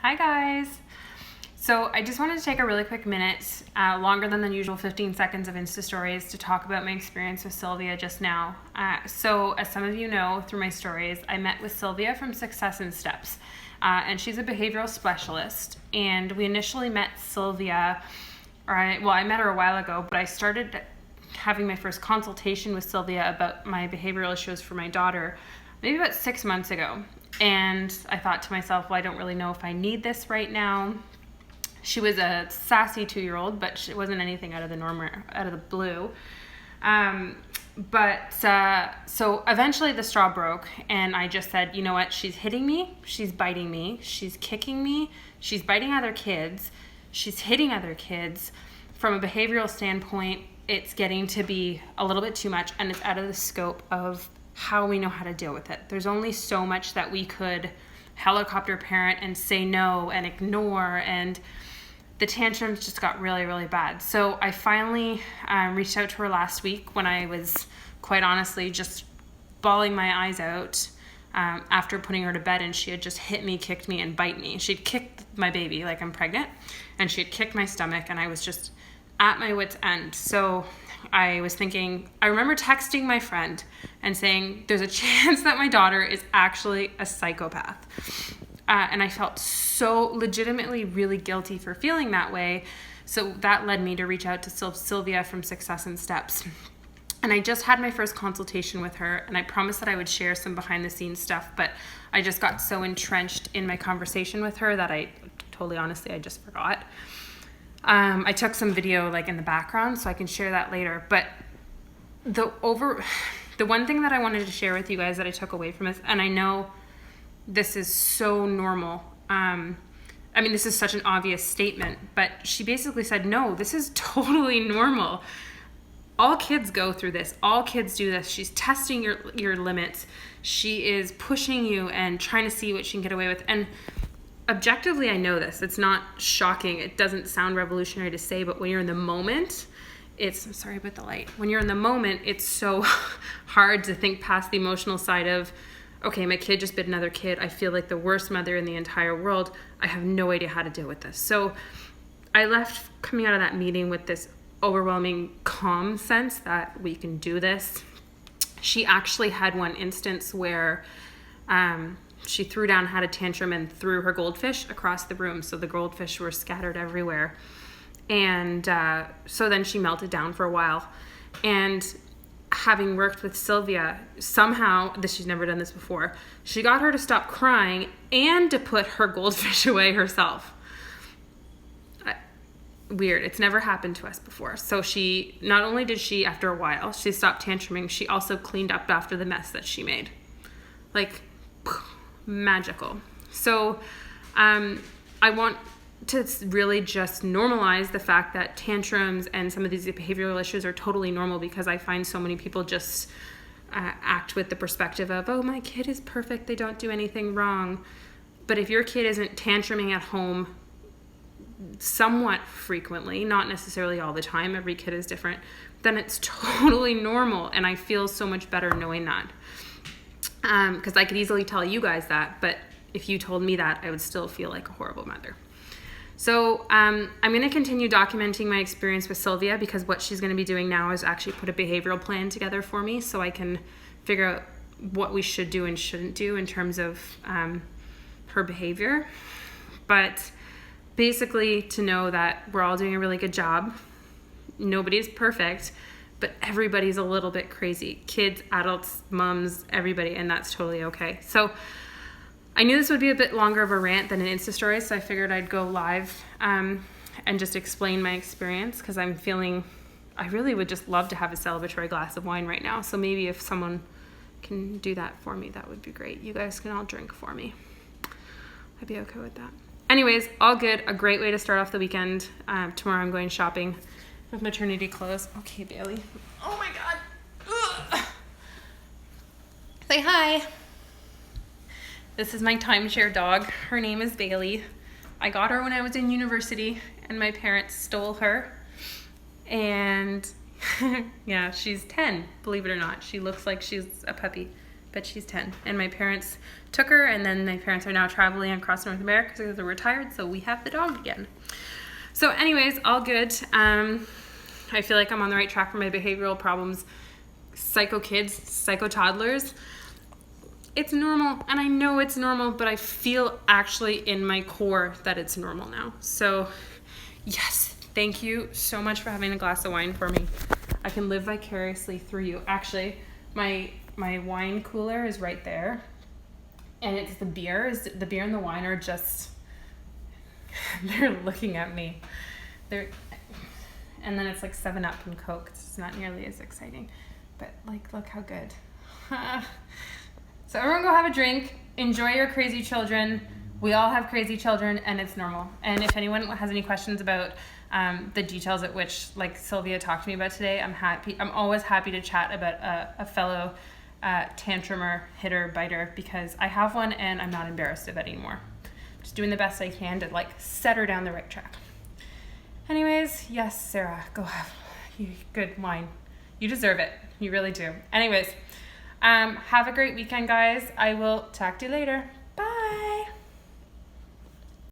Hi guys! So I just wanted to take a really quick minute, longer than the usual 15 seconds of Insta stories, to talk about my experience with Sylvia just now. So as some of you know through my stories, I met with Sylvia from Success in Steps, and she's a behavioral specialist. And we initially met Sylvia, I met her a while ago, but I started having my first consultation with Sylvia about my behavioral issues for my daughter maybe about 6 months ago. And I thought to myself, well, I don't really know if I need this right now. She was a sassy 2-year-old, but it wasn't anything out of the norm or out of the blue. So eventually the straw broke, and I just said, you know what? She's hitting me, she's biting me, she's kicking me, she's biting other kids, she's hitting other kids. From a behavioral standpoint, it's getting to be a little bit too much, and it's out of the scope of how we know how to deal with it. There's only so much that we could helicopter parent and say no and ignore, and the tantrums just got really, really bad. So I finally reached out to her last week when I was, quite honestly, just bawling my eyes out after putting her to bed, and she had just hit me, kicked me, and bite me. She'd kicked my baby like I'm pregnant, and she had kicked my stomach, and I was just at my wit's end. So I was thinking, I remember texting my friend and saying, there's a chance that my daughter is actually a psychopath. And I felt so legitimately really guilty for feeling that way. So that led me to reach out to Sylvia from Success in Steps. And I just had my first consultation with her, and I promised that I would share some behind the scenes stuff, but I just got so entrenched in my conversation with her that I just forgot. I took some video like in the background, so I can share that later. But the one thing that I wanted to share with you guys that I took away from this, and I know this is so normal. This is such an obvious statement, but she basically said, no, this is totally normal. All kids go through this. All kids do this. She's testing your limits. She is pushing you and trying to see what she can get away with. And objectively, I know this. It's not shocking. It doesn't sound revolutionary to say, but when you're in the moment, sorry about the light. When you're in the moment, it's so hard to think past the emotional side of, okay, my kid just bit another kid. I feel like the worst mother in the entire world. I have no idea how to deal with this. So I left coming out of that meeting with this overwhelming calm sense that we can do this. She actually had one instance where she threw down, had a tantrum, and threw her goldfish across the room. So the goldfish were scattered everywhere. And so then she melted down for a while. And having worked with Sylvia, somehow, she's never done this before, she got her to stop crying and to put her goldfish away herself. Weird. It's never happened to us before. So she, not only did she, after a while, she stopped tantruming, she also cleaned up after the mess that she made. Like, magical. So I want to really just normalize the fact that tantrums and some of these behavioral issues are totally normal, because I find so many people just act with the perspective of, oh, my kid is perfect, they don't do anything wrong. But if your kid isn't tantruming at home somewhat frequently, not necessarily all the time, every kid is different, then it's totally normal. And I feel so much better knowing that. Because I could easily tell you guys that, but if you told me that, I would still feel like a horrible mother. So I'm going to continue documenting my experience with Sylvia, because what she's going to be doing now is actually put a behavioral plan together for me so I can figure out what we should do and shouldn't do in terms of her behavior. But basically, to know that we're all doing a really good job. Nobody's perfect, but everybody's a little bit crazy. Kids, adults, moms, everybody, and that's totally okay. So I knew this would be a bit longer of a rant than an Insta story, so I figured I'd go live and just explain my experience, because I really would just love to have a celebratory glass of wine right now. So maybe if someone can do that for me, that would be great. You guys can all drink for me. I'd be okay with that. Anyways, all good. A great way to start off the weekend. Tomorrow I'm going shopping with maternity clothes. Okay, Bailey. Oh my God. Ugh. Say hi. This is my timeshare dog. Her name is Bailey. I got her when I was in university, and my parents stole her. And yeah, she's 10, believe it or not. She looks like she's a puppy. but she's 10. And my parents took her, and then my parents are now traveling across North America because they're retired, so we have the dog again. So anyways, all good. I feel like I'm on the right track for my behavioral problems. Psycho kids, psycho toddlers. It's normal, and I know it's normal, but I feel actually in my core that it's normal now. So yes, thank you so much for having a glass of wine for me. I can live vicariously through you. Actually, my wine cooler is right there, and it's the beer. The beer and the wine are just, they're looking at me. And then it's like 7-Up and Coke. It's not nearly as exciting, but like, look how good. So everyone go have a drink. Enjoy your crazy children. We all have crazy children, and it's normal. And if anyone has any questions about the details at which, like Sylvia talked to me about today, I'm always happy to chat about a fellow tantrumer, hitter, biter, because I have one and I'm not embarrassed of it anymore. Just doing the best I can to like set her down the right track. Anyways, yes, Sarah, go have good wine. You deserve it. You really do. Anyways, have a great weekend, guys. I will talk to you later. Bye.